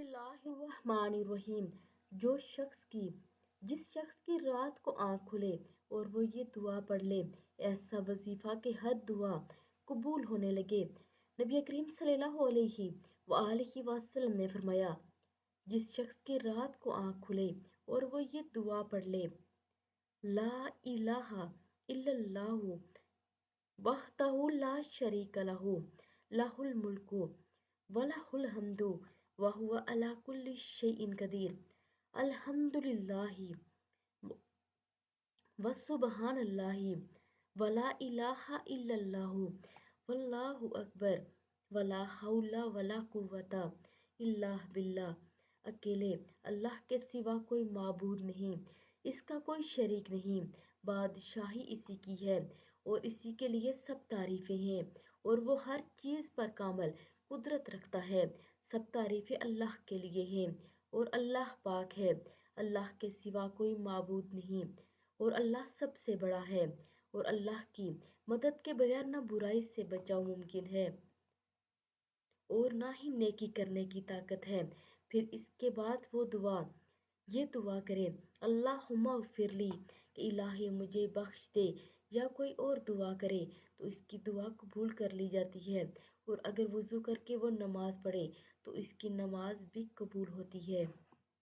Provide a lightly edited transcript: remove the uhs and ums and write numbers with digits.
बिस्मिल्लाहिर्रहमानिर्रहीम। जिस शख्स की रात को आँख खुले और वो ये दुआ पढ़ ले, ऐसा वजीफा कि हर दुआ कबूल होने लगे। नबी करीम सल्लल्लाहु अलैहि वसल्लम ने फरमाया, जिस शख्स की रात को आँख खुले और वो ये दुआ पढ़ ले, ला इलाहा इल्लल्लाहु वहदहु ला शरीका लहू लहुल मुल्कु वलहुल हम्दु वहुवा अला कुल्लि शैइन कदीर, अल्हम्दुलिल्लाहि वसुबहानल्लाहि वला इलाहा इल्लल्लाहु वल्लाहु अकबर वला हौला वला कुव्वता इल्ला बिल्लाह। अकेले अल्लाह के सिवा कोई माबूद नहीं, इसका कोई शरीक नहीं, बादशाही इसी की है और इसी के लिए सब तारीफें हैं, और वो हर चीज़ पर कामल कुदरत रखता है। सब तारीफें अल्लाह के लिए हैं और अल्लाह पाक है। अल्लाह के सिवा कोई माबूद नहीं और अल्लाह सबसे बड़ा है, और अल्लाह की मदद के बगैर न बुराई से बचाव मुमकिन है और ना ही नेकी करने की ताकत है। फिर इसके बाद वो ये दुआ करे, अल्लाहुम्मा फिरली, कि इलाही मुझे बख्श दे, या कोई और दुआ करे तो इसकी दुआ कबूल कर ली जाती है। और अगर वज़ू करके वो नमाज पढ़े तो इसकी नमाज भी कबूल होती है।